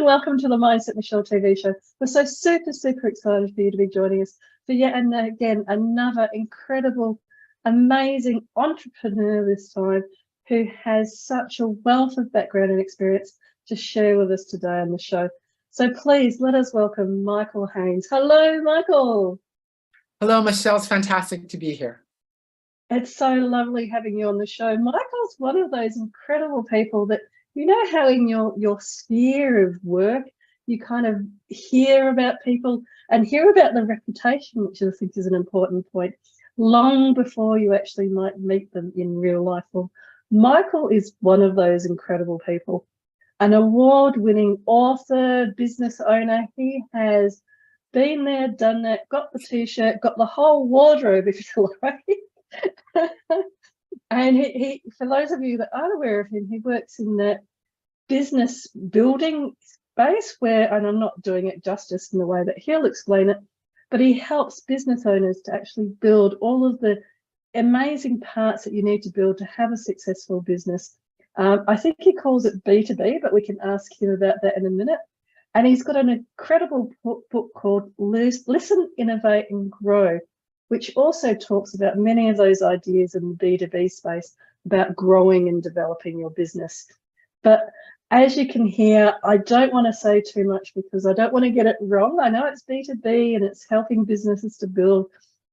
welcome to the Mindset Michelle TV show. We're so super excited for you to be joining us for yet again another incredible, amazing entrepreneur this time who has such a wealth of background and experience to share with us today on the show. So please let us welcome Michael Haynes. Hello, Michael. Hello, Michelle. It's fantastic to be here. It's so lovely having you on the show. Michael's one of those incredible people that, you know how in your sphere of work, you kind of hear about people and hear about the reputation, which I think is an important point, long before you actually might meet them in real life. Well, Michael is one of those incredible people, an award-winning author, business owner. He has been there, done that, got the t-shirt, got the whole wardrobe, if you like. And he, for those of you that aren't aware of him, he works in that business building space where, and I'm not doing it justice in the way that he'll explain it, but he helps business owners to actually build all of the amazing parts that you need to build to have a successful business. I think he calls it B2B, but we can ask him about that in a minute. And he's got an incredible book called Listen, Innovate and Grow, which also talks about many of those ideas in the B2B space about growing and developing your business. But as you can hear, I don't want to say too much because I don't want to get it wrong. I know it's B2B and it's helping businesses to build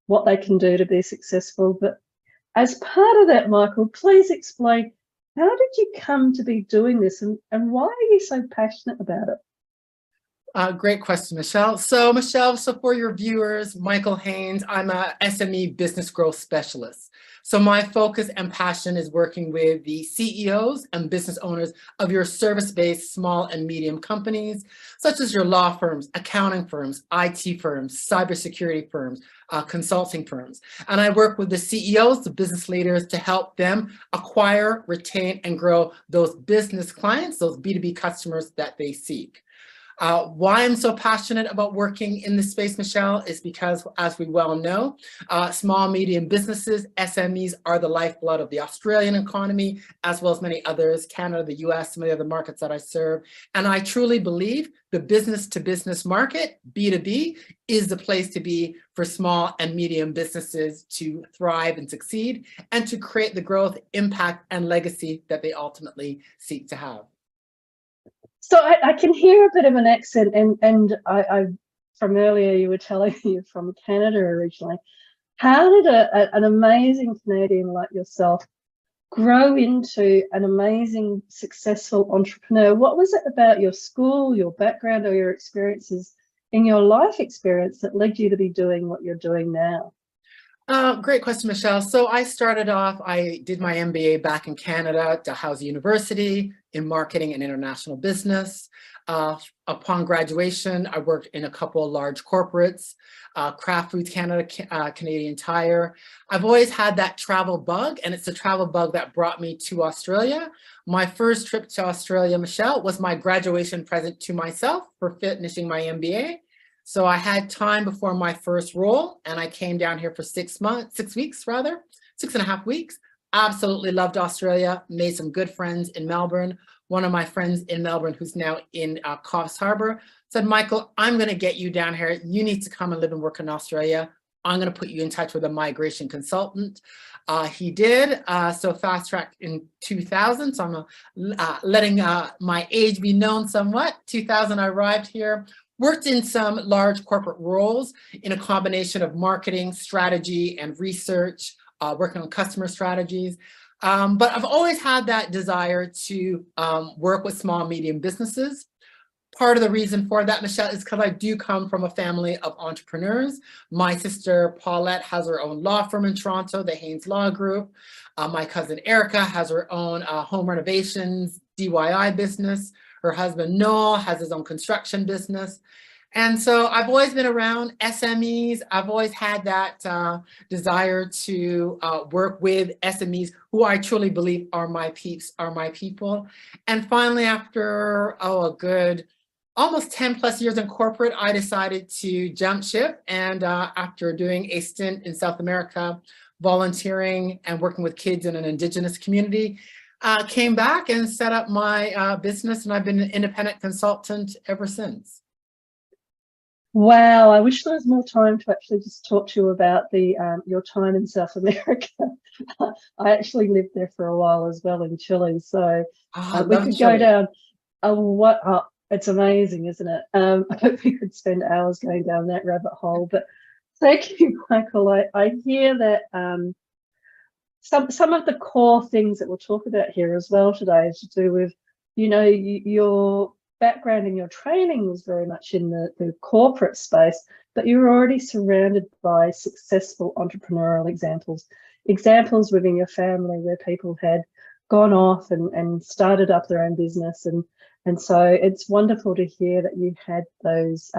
what they can do to be successful. But as part of that, Michael, please explain, how did you come to be doing this and why are you so passionate about it? Great question, Michelle. So Michelle, for your viewers, Michael Haynes, I'm a SME business growth specialist. So my focus and passion is working with the CEOs and business owners of your service-based small and medium companies, such as your law firms, accounting firms, IT firms, cybersecurity firms, consulting firms. And I work with the CEOs, the business leaders, to help them acquire, retain, and grow those business clients, those B2B customers that they seek. Why I'm so passionate about working in this space, Michelle, is because, as we well know, small, medium businesses, SMEs, are the lifeblood of the Australian economy, as well as many others, Canada, the US, some of the other markets that I serve. And I truly believe the business-to-business market, B2B, is the place to be for small and medium businesses to thrive and succeed, and to create the growth, impact, and legacy that they ultimately seek to have. So I can hear a bit of an accent, and I from earlier you were telling me you're from Canada originally. How did an amazing Canadian like yourself grow into an amazing, successful entrepreneur? What was it about your school, your background, or your experiences in your life experience that led you to be doing what you're doing now? Great question, Michelle. So I started off, I did my MBA back in Canada at Dalhousie University in marketing and international business. Upon graduation, I worked in a couple of large corporates, Kraft Foods Canada, Canadian Tire. I've always had that travel bug, and it's the travel bug that brought me to Australia. My first trip to Australia, Michelle, was my graduation present to myself for finishing my MBA. So I had time before my first role, and I came down here for 6 and a half weeks. Absolutely loved Australia, made some good friends in Melbourne. One of my friends in Melbourne, who's now in Coffs Harbour, said, Michael, I'm gonna get you down here. You need to come and live and work in Australia. I'm gonna put you in touch with a migration consultant. He did, so fast track in 2000. So I'm letting my age be known somewhat. 2000, I arrived here. Worked in some large corporate roles in a combination of marketing, strategy, and research, working on customer strategies. But I've always had that desire to work with small and medium businesses. Part of the reason for that, Michelle, is because I do come from a family of entrepreneurs. My sister Paulette has her own law firm in Toronto, the Haynes Law Group. My cousin Erica has her own home renovations, DIY business. Her husband Noel has his own construction business. And so I've always been around SMEs. I've always had that desire to work with SMEs who I truly believe are my peeps, are my people. And finally, after a good almost 10 plus years in corporate, I decided to jump ship. And after doing a stint in South America, volunteering and working with kids in an indigenous community, came back and set up my business, and I've been an independent consultant ever since. Wow, I wish there was more time to actually just talk to you about the your time in South America. I actually lived there for a while as well in Chile, so I we love could go Chile. down. It's amazing, isn't it? I hope we could spend hours going down that rabbit hole. But thank you, Michael. I hear that some of the core things that we'll talk about here as well today is to do with, your background and your training was very much in the corporate space, but you were already surrounded by successful entrepreneurial examples within your family where people had gone off and started up their own business. And so it's wonderful to hear that you had those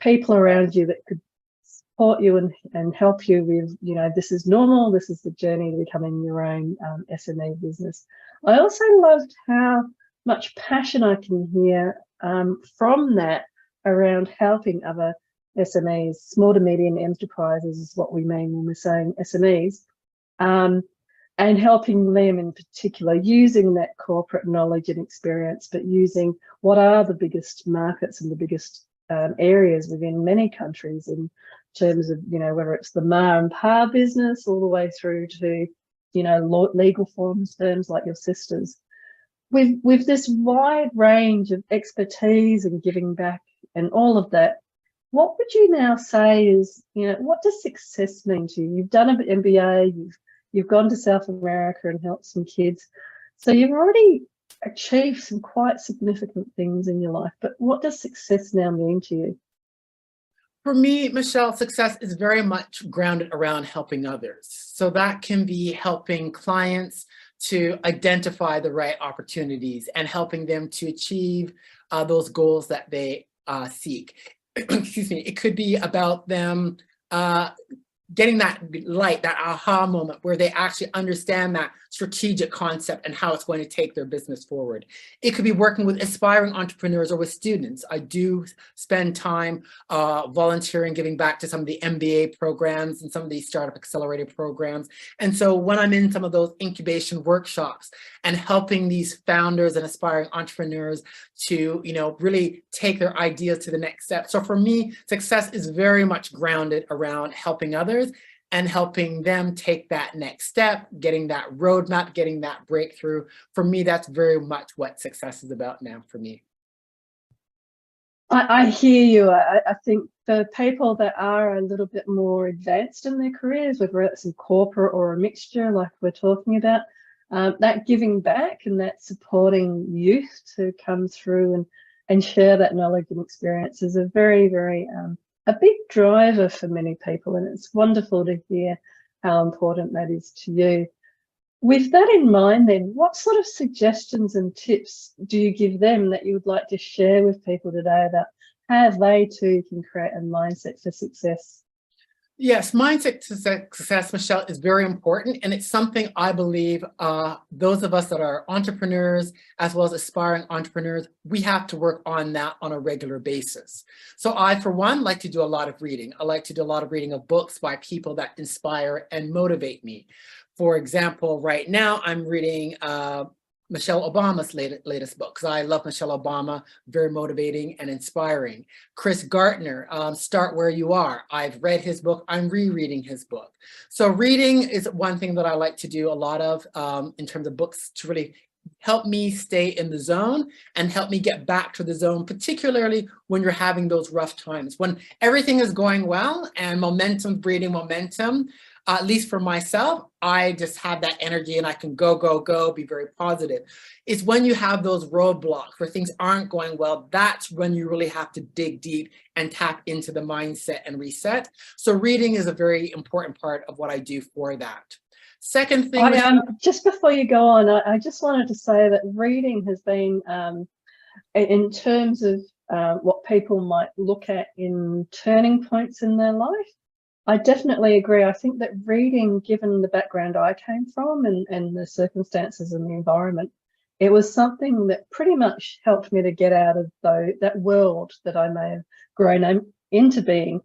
people around you that could support you and help you with, this is normal, this is the journey to becoming your own SME business. I also loved how much passion I can hear from that around helping other SMEs, small to medium enterprises is what we mean when we're saying SMEs, and helping them in particular using that corporate knowledge and experience, but using what are the biggest markets and the biggest areas within many countries in terms of, whether it's the ma and pa business all the way through to, legal forms, terms like your sisters. With this wide range of expertise and giving back and all of that, what would you now say is, what does success mean to you? You've done an MBA, you've gone to South America and helped some kids. So you've already achieved some quite significant things in your life, but what does success now mean to you? For me, Michele, success is very much grounded around helping others. So that can be helping clients to identify the right opportunities and helping them to achieve those goals that they seek. Excuse me. It could be about them getting that light, that aha moment where they actually understand that strategic concept and how it's going to take their business forward. It could be working with aspiring entrepreneurs or with students. I do spend time volunteering, giving back to some of the MBA programs and some of these startup accelerator programs. And so when I'm in some of those incubation workshops and helping these founders and aspiring entrepreneurs to, really take their ideas to the next step. So for me, success is very much grounded around helping others and helping them take that next step, getting that roadmap, getting that breakthrough. For me, that's very much what success is about now for me. I hear you. I think the people that are a little bit more advanced in their careers, whether it's in corporate or a mixture like we're talking about, that giving back and that supporting youth to come through and share that knowledge and experience is a very, very a big driver for many people, and it's wonderful to hear how important that is to you. With that in mind then, what sort of suggestions and tips do you give them that you would like to share with people today about how they too can create a mindset for success? Yes, mindset to success, Michele, is very important. And it's something I believe those of us that are entrepreneurs, as well as aspiring entrepreneurs, we have to work on that on a regular basis. So I, for one, like to do a lot of reading. I like to do a lot of reading of books by people that inspire and motivate me. For example, right now I'm reading Michelle Obama's latest book, because I love Michelle Obama, very motivating and inspiring. Chris Gardner, Start Where You Are. I've read his book, I'm rereading his book. So reading is one thing that I like to do a lot of in terms of books to really help me stay in the zone and help me get back to the zone, particularly when you're having those rough times. When everything is going well and momentum, breeding momentum, at least for myself, I just have that energy and I can go, go, go, be very positive. It's when you have those roadblocks where things aren't going well, that's when you really have to dig deep and tap into the mindset and reset. So reading is a very important part of what I do for that. Second thing, just before you go on, I just wanted to say that reading has been, in terms of what people might look at in turning points in their life, I definitely agree. I think that reading, given the background I came from and the circumstances and the environment, it was something that pretty much helped me to get out of that world that I may have grown into being,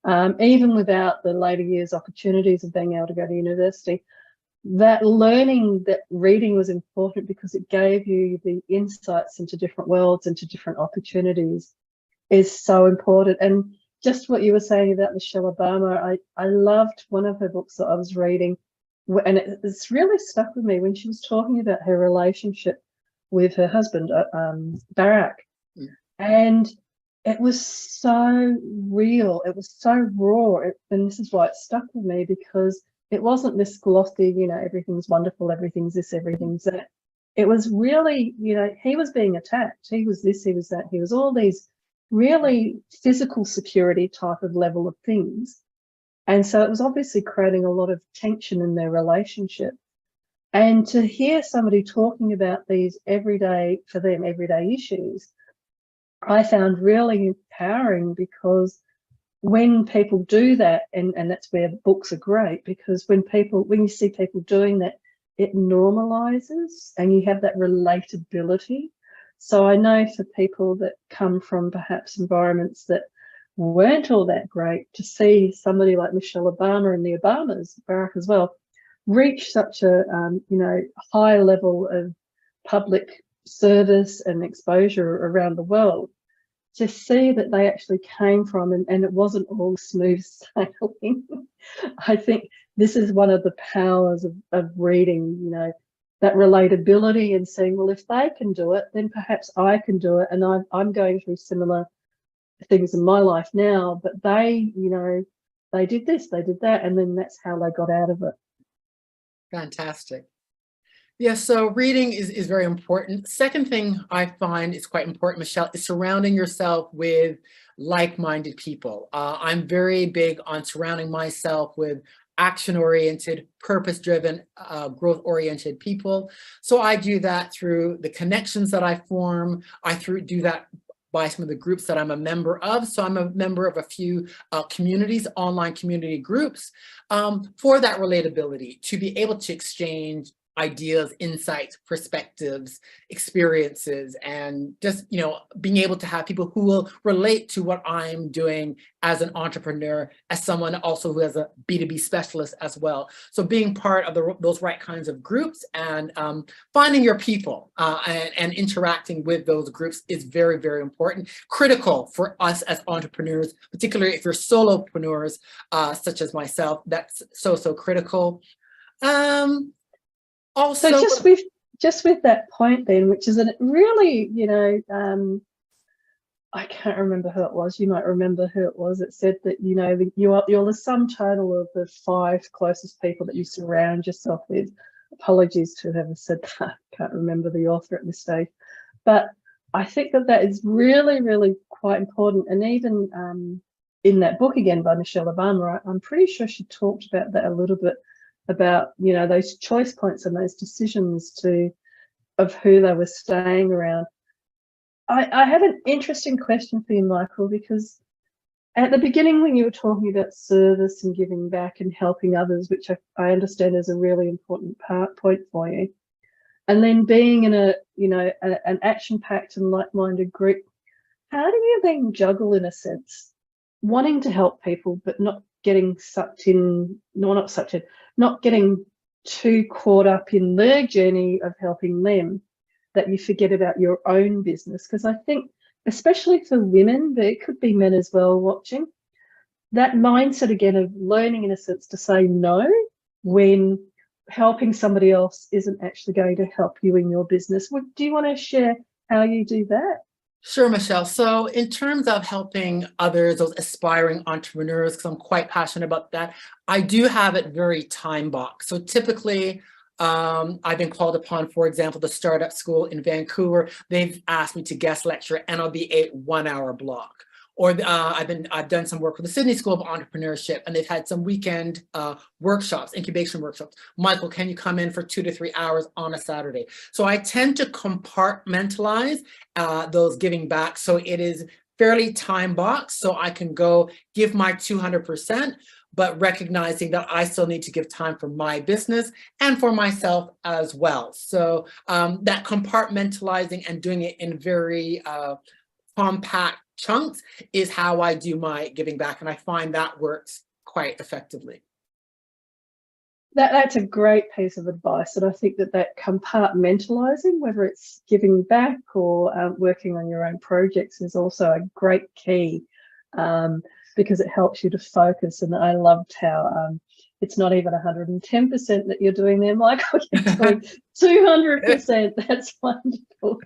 even without the later years opportunities of being able to go to university. that learning that reading was important because it gave you the insights into different worlds, into different opportunities, is so important. And just what you were saying about Michelle Obama, I loved one of her books that I was reading, and it's really stuck with me when she was talking about her relationship with her husband, Barack. Mm. And it was so real, it was so raw, and this is why it stuck with me, because it wasn't this glossy, everything's wonderful, everything's this, everything's that. It was really, he was being attacked, he was this, he was that, he was all these really physical security type of level of things. And so it was obviously creating a lot of tension in their relationship. And to hear somebody talking about these everyday issues, I found really empowering, because when people do that, and that's where books are great, because when you see people doing that, it normalizes and you have that relatability. So I know for people that come from perhaps environments that weren't all that great, to see somebody like Michelle Obama and the Obamas, Barack as well, reach such a high level of public service and exposure around the world, to see that they actually came from, and it wasn't all smooth sailing. I think this is one of the powers of reading, that relatability, and saying, well, if they can do it, then perhaps I can do it. And I'm going through similar things in my life now, but they did this, they did that, and then that's how they got out of it. Fantastic. Yeah, so reading is very important. Second thing I find is quite important, Michele, is surrounding yourself with like-minded people. I'm very big on surrounding myself with action-oriented, purpose-driven, growth-oriented people. So I do that through the connections that I form. Do that by some of the groups that I'm a member of. So I'm a member of a few communities, online community groups, for that relatability, to be able to exchange ideas, insights, perspectives, experiences, and just, being able to have people who will relate to what I'm doing as an entrepreneur, as someone also who has a B2B specialist as well. So being part of those right kinds of groups, and finding your people and interacting with those groups is very, very important. Critical for us as entrepreneurs, particularly if you're solopreneurs, such as myself, that's so, so critical. Also, so just with that point then, which is a really, I can't remember who it was. You might remember who it was. It said that, you're the sum total of the 5 closest people that you surround yourself with. Apologies to whoever said that. Can't remember the author at this stage. But I think that is really, really quite important. And even in that book again by Michelle Obama, I'm pretty sure she talked about that a little bit, about those choice points and those decisions of who they were staying around. I have an interesting question for you, Michael, because at the beginning when you were talking about service and giving back and helping others, which I understand is a really important point for you, and then being in an action-packed and like-minded group, how do you then juggle, in a sense, wanting to help people but not getting sucked in, not getting too caught up in their journey of helping them, that you forget about your own business? Because I think, especially for women, but it could be men as well watching, that mindset again of learning, in a sense, to say no when helping somebody else isn't actually going to help you in your business. Do you want to share how you do that? Sure, Michele. So in terms of helping others, those aspiring entrepreneurs, because I'm quite passionate about that, I do have it very time boxed. So typically, I've been called upon, for example, the startup school in Vancouver. They've asked me to guest lecture, and I'll be a 1-hour block. Or I've done some work with the Sydney School of Entrepreneurship, and they've had some weekend workshops, incubation workshops. Michael, can you come in for 2 to 3 hours on a Saturday? So I tend to compartmentalize those giving back, so it is fairly time boxed, so I can go give my 200%, but recognizing that I still need to give time for my business and for myself as well. So that compartmentalizing and doing it in very compact chunks is how I do my giving back, and I find that works quite effectively. That's a great piece of advice, and I think that compartmentalizing, whether it's giving back or working on your own projects, is also a great key, because it helps you to focus. And I loved how it's not even 110% that you're doing there, Michael. You're doing 200%. That's wonderful.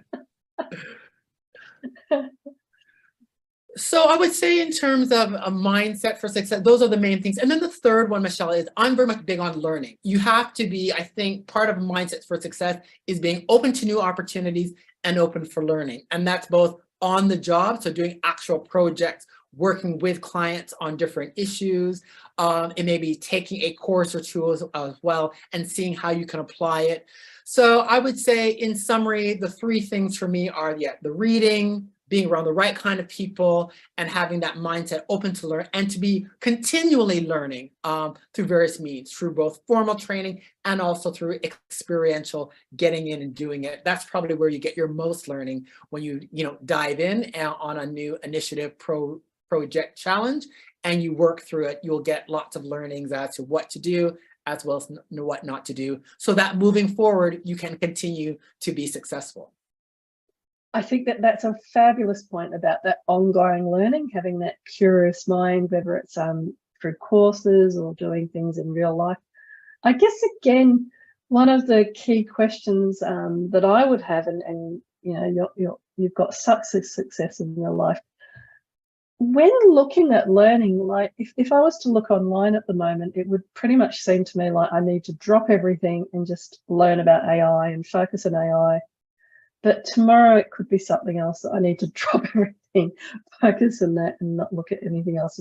So I would say in terms of a mindset for success, those are the main things. And then the third one, Michelle, is I'm very much big on learning. You have to be, I think, part of a mindset for success is being open to new opportunities and open for learning. And that's both on the job, so doing actual projects, working with clients on different issues. It may be taking a course or two as well and seeing how you can apply it. So I would say in summary, the three things for me are, the reading, being around the right kind of people, and having that mindset open to learn and to be continually learning through various means, through both formal training and also through experiential, getting in and doing it. That's probably where you get your most learning, when you dive in on a new initiative, project, challenge, and you work through it. You'll get lots of learnings as to what to do, as well as what not to do, so that moving forward, you can continue to be successful. I think that's a fabulous point about that ongoing learning, having that curious mind, whether it's through courses or doing things in real life. I guess, again, one of the key questions that I would have, and you've got success in your life, when looking at learning, like if I was to look online at the moment, it would pretty much seem to me like I need to drop everything and just learn about AI and focus on AI. But tomorrow it could be something else that I need to drop everything, focus on that, and not look at anything else.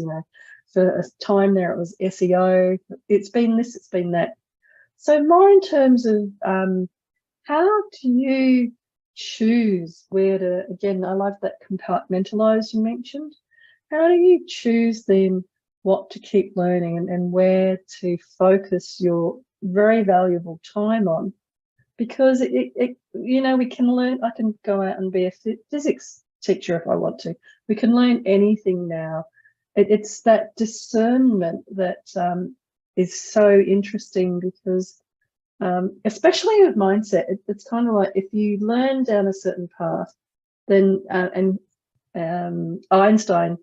For a time there it was SEO. It's been this, it's been that. So more in terms of how do you choose where to, again, I love that compartmentalize you mentioned. How do you choose then what to keep learning and where to focus your very valuable time on? Because we can learn. I can go out and be a physics teacher if I want to. We can learn anything now. It's that discernment that is so interesting, because especially with mindset, it's kind of like if you learn down a certain path, then Einstein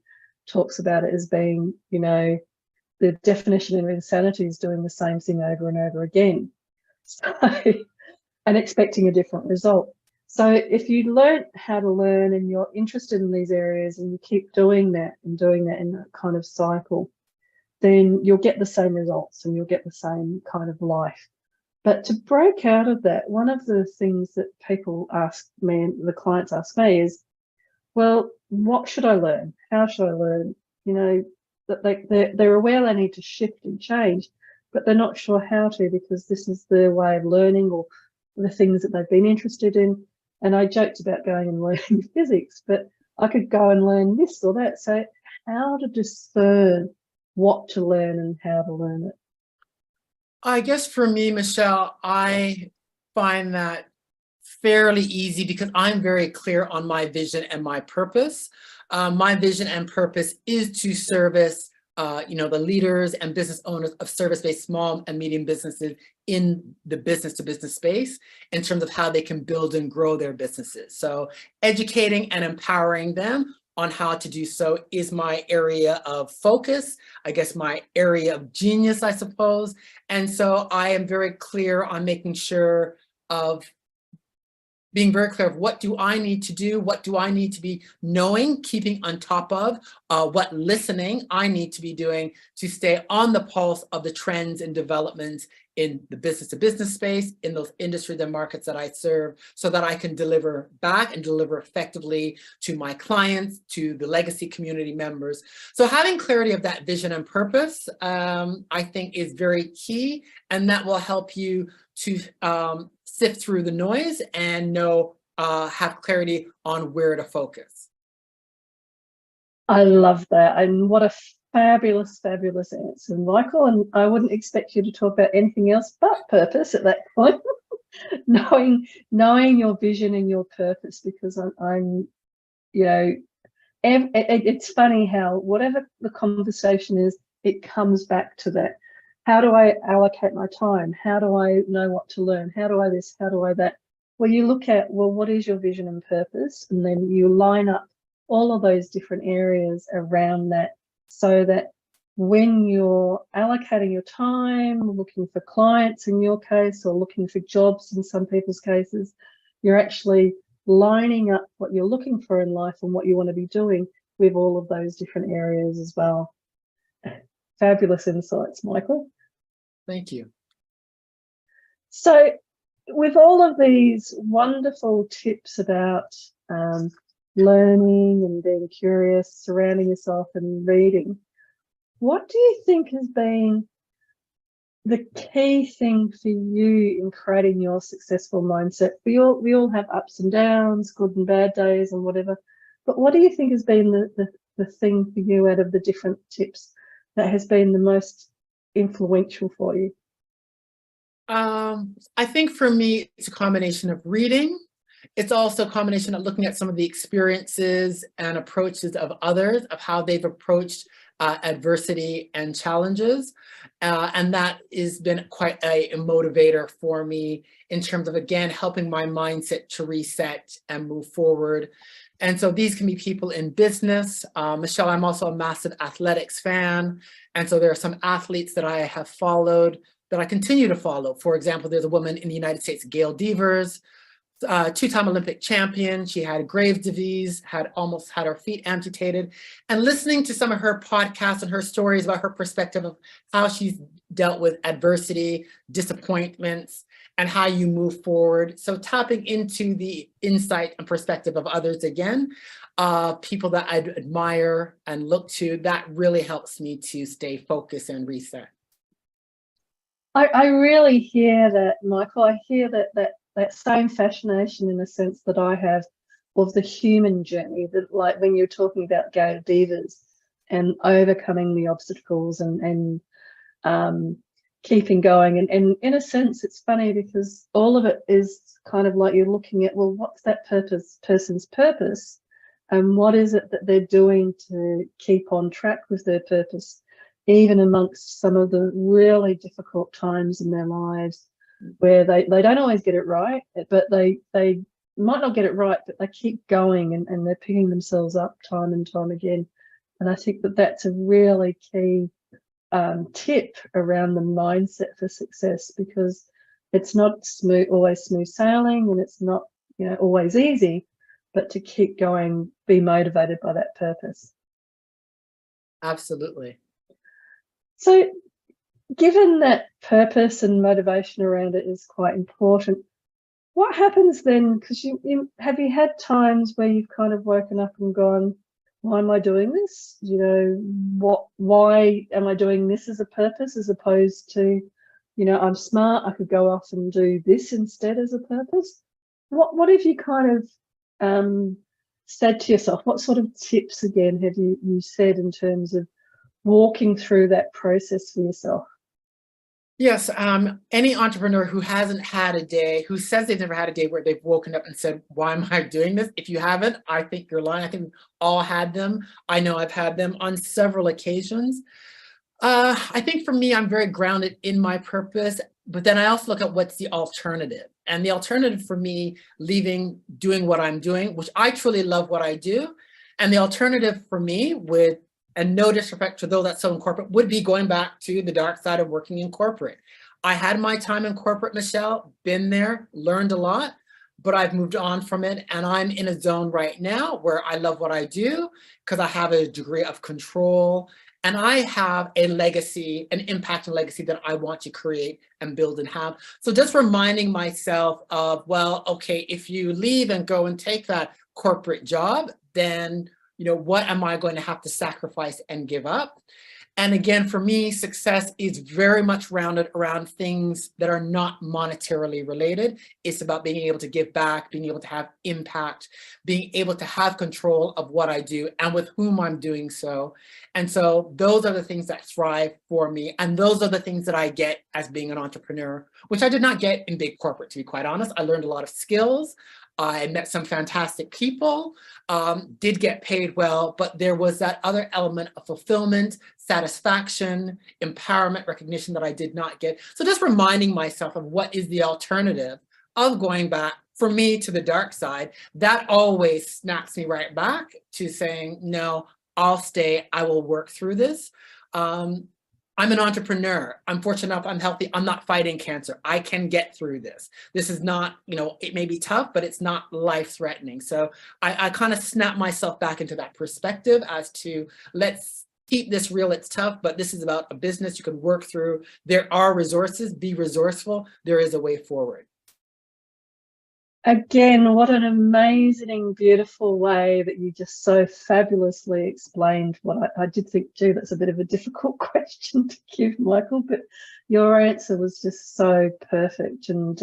talks about it as being, the definition of insanity is doing the same thing over and over again. So, and expecting a different result. So if you learn how to learn and you're interested in these areas and you keep doing that in that kind of cycle, then you'll get the same results and you'll get the same kind of life. But to break out of that, one of the things that people ask me and the clients ask me is, well, what should I learn? How should I learn? That they're aware they need to shift and change, but they're not sure how to, because this is their way of learning or the things that they've been interested in. And I joked about going and learning physics, but I could go and learn this or that. So how to discern what to learn and how to learn it? I guess for me, Michelle, I find that fairly easy because I'm very clear on my vision and my purpose. My vision and purpose is to service the leaders and business owners of service-based small and medium businesses in the business-to-business space in terms of how they can build and grow their businesses. So educating and empowering them on how to do so is my area of focus, I guess my area of genius, I suppose. And so I am very clear on making sure of being very clear of what do I need to do, what do I need to be knowing, keeping on top of, what listening I need to be doing to stay on the pulse of the trends and developments in the business-to-business space, in those industries and markets that I serve, so that I can deliver back and deliver effectively to my clients, to the legacy community members. So having clarity of that vision and purpose, I think is very key, and that will help you to sift through the noise and have clarity on where to focus. I love that. And what a fabulous, fabulous answer, Michael. And I wouldn't expect you to talk about anything else but purpose at that point. knowing your vision and your purpose, because it's funny how whatever the conversation is, it comes back to that. How do I allocate my time? How do I know what to learn? How do I this? How do I that? Well, you look at, well, what is your vision and purpose? And then you line up all of those different areas around that, so that when you're allocating your time, looking for clients in your case, or looking for jobs in some people's cases, you're actually lining up what you're looking for in life and what you want to be doing with all of those different areas as well. Fabulous insights, Michael. Thank you. So with all of these wonderful tips about learning and being curious, surrounding yourself and reading, what do you think has been the key thing for you in creating your successful mindset? We all have ups and downs, good and bad days and whatever, but what do you think has been the thing for you out of the different tips that has been the most influential for you? I think for me, it's a combination of reading. It's also a combination of looking at some of the experiences and approaches of others, of how they've approached adversity and challenges. And that has been quite a motivator for me in terms of, again, helping my mindset to reset and move forward. And so these can be people in business. Michele, I'm also a massive athletics fan. And so there are some athletes that I have followed that I continue to follow. For example, there's a woman in the United States, Gail Devers, two-time Olympic champion. She had Graves' disease, had almost had her feet amputated. And listening to some of her podcasts and her stories about her perspective of how she's dealt with adversity, disappointments, and how you move forward. So tapping into the insight and perspective of others again, people that I admire and look to, that really helps me to stay focused and reset. I really hear that, Michael. I hear that same fascination in the sense that I have of the human journey, that like when you're talking about Gail Devers and overcoming the obstacles and keeping going. And in a sense, it's funny because all of it is kind of like you're looking at, well, what's that person's purpose? And what is it that they're doing to keep on track with their purpose, even amongst some of the really difficult times in their lives where they don't always get it right, but they might not get it right, but they keep going and they're picking themselves up time and time again. And I think that that's a really key tip around the mindset for success, because it's not always smooth sailing, and it's not, always easy, but to keep going, be motivated by that purpose. Absolutely. So given that purpose and motivation around it is quite important, what happens then? Because have you had times where you've kind of woken up and gone, why am I doing this? Why am I doing this as a purpose, as opposed to, I'm smart, I could go off and do this instead as a purpose? What have you kind of said to yourself? What sort of tips again have you said in terms of walking through that process for yourself? Yes, any entrepreneur who hasn't had a day, who says they've never had a day where they've woken up and said, why am I doing this? If you haven't, I think you're lying. I think we've all had them. I know I've had them on several occasions. I think for me, I'm very grounded in my purpose, but then I also look at what's the alternative. And the alternative for me, doing what I'm doing, which I truly love what I do. And the alternative for me and no disrespect to those that so in corporate, would be going back to the dark side of working in corporate. I had my time in corporate, Michele, been there, learned a lot, but I've moved on from it. And I'm in a zone right now where I love what I do because I have a degree of control and I have a legacy, an impact and legacy that I want to create and build and have. So just reminding myself of, well, okay, if you leave and go and take that corporate job, then what am I going to have to sacrifice and give up? And again, for me, success is very much rounded around things that are not monetarily related. It's about being able to give back, being able to have impact, being able to have control of what I do and with whom I'm doing so. And so those are the things that thrive for me. And those are the things that I get as being an entrepreneur, which I did not get in big corporate, to be quite honest. I learned a lot of skills. I met some fantastic people, did get paid well, but there was that other element of fulfillment, satisfaction, empowerment, recognition that I did not get. So just reminding myself of what is the alternative of going back, for me, to the dark side, that always snaps me right back to saying, no, I'll stay, I will work through this. I'm an entrepreneur. I'm fortunate enough, I'm healthy. I'm not fighting cancer. I can get through this. This is not, it may be tough, but it's not life-threatening. So I kind of snap myself back into that perspective as to, let's keep this real. It's tough, but this is about a business you can work through. There are resources. Be resourceful. There is a way forward. Again, what an amazing, beautiful way that you just so fabulously explained what I did think, gee, that's a bit of a difficult question to give, Michael, but your answer was just so perfect. And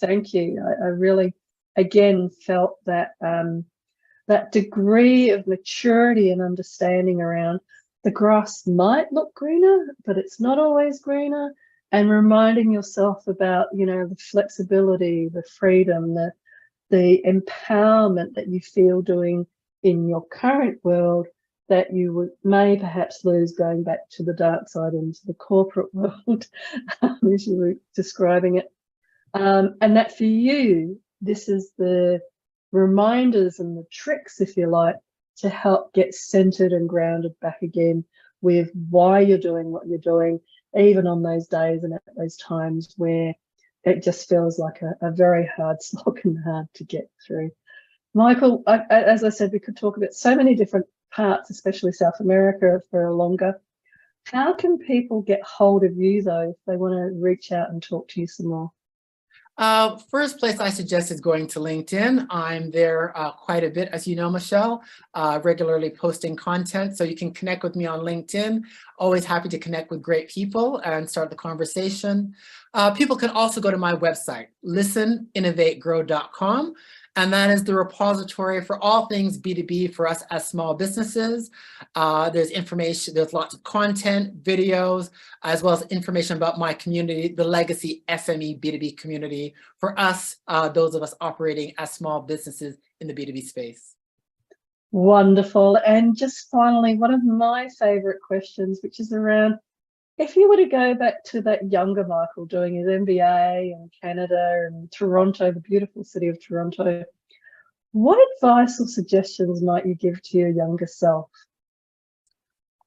thank you. I really, again, felt that that degree of maturity and understanding around the grass might look greener, but it's not always greener. And reminding yourself about, the flexibility, the freedom, the empowerment that you feel doing in your current world that you may perhaps lose going back to the dark side into the corporate world, as you were describing it. And that for you, this is the reminders and the tricks, if you like, to help get centered and grounded back again with why you're doing what you're doing, even on those days and at those times where it just feels like a very hard slog and hard to get through. Michael, as I said, we could talk about so many different parts, especially South America, for longer. How can people get hold of you, though, if they want to reach out and talk to you some more? First place I suggest is going to LinkedIn. I'm there quite a bit, as you know, Michele, regularly posting content. So you can connect with me on LinkedIn. Always happy to connect with great people and start the conversation. People can also go to my website, listeninnovategrow.com. And that is the repository for all things B2B for us as small businesses. There's information, there's lots of content, videos, as well as information about my community, the legacy SME B2B community for us, those of us operating as small businesses in the B2B space. Wonderful. And just finally, one of my favorite questions, which is around, if you were to go back to that younger Michael doing his MBA in Canada and Toronto, the beautiful city of Toronto, what advice or suggestions might you give to your younger self?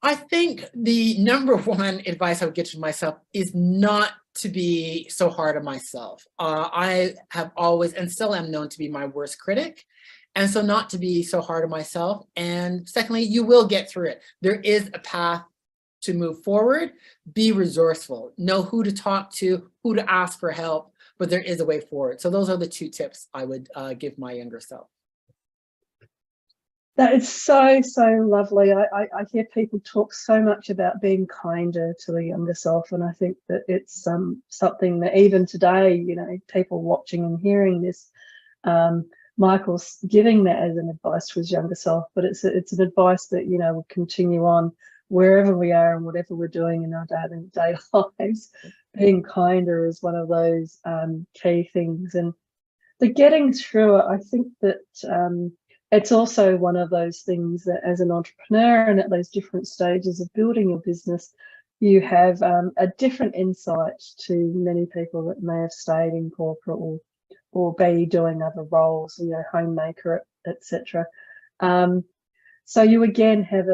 I think the number one advice I would give to myself is not to be so hard on myself. I have always and still am known to be my worst critic. And so not to be so hard on myself. And secondly, you will get through it. There is a path to move forward. Be resourceful. Know who to talk to, who to ask for help, but there is a way forward. So those are the two tips I would give my younger self. That is so, so lovely. I hear people talk so much about being kinder to the younger self, and I think that it's something that even today, people watching and hearing this, Michael's giving that as an advice to his younger self, but it's an advice that, will continue on wherever we are and whatever we're doing in our day-to-day lives. Being kinder is one of those key things. And the getting through it, I think that it's also one of those things that as an entrepreneur and at those different stages of building your business, you have a different insight to many people that may have stayed in corporate or be doing other roles, homemaker, etc. So you again have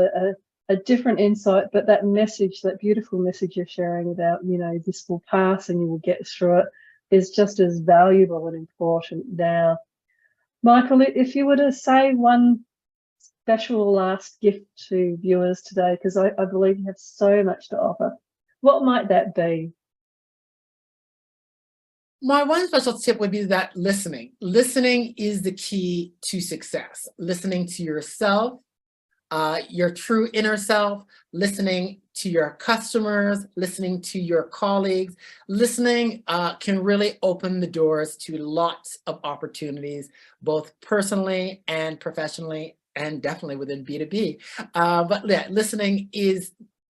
a different insight, but that message, that beautiful message you're sharing about, this will pass and you will get through it, is just as valuable and important now. Michael, if you were to say one special last gift to viewers today, because I believe you have so much to offer, what might that be? My one special tip would be that listening. Listening is the key to success. Listening to yourself, your true inner self, listening to your customers, listening to your colleagues. Listening can really open the doors to lots of opportunities, both personally and professionally, and definitely within B2B. But yeah, listening is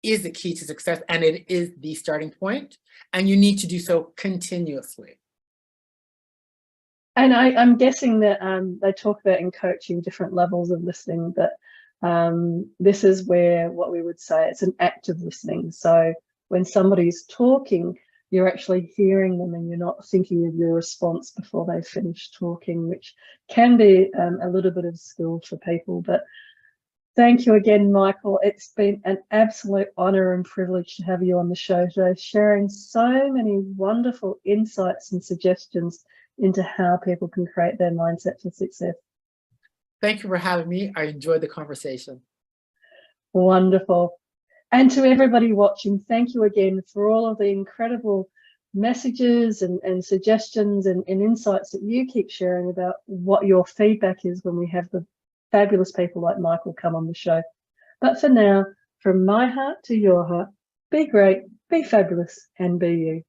the key to success, and it is the starting point, and you need to do so continuously. And I'm guessing that they talk about in coaching different levels of listening, but this is where what we would say it's an active listening. So when somebody's talking, you're actually hearing them and you're not thinking of your response before they finish talking, which can be a little bit of skill for people. But thank you again, Michael. It's been an absolute honour and privilege to have you on the show today, sharing so many wonderful insights and suggestions into how people can create their mindset for success. Thank you for having me. I enjoyed the conversation. Wonderful. And to everybody watching, thank you again for all of the incredible messages and suggestions and insights that you keep sharing about what your feedback is when we have the fabulous people like Michael come on the show. But for now, from my heart to your heart, be great, be fabulous, and be you.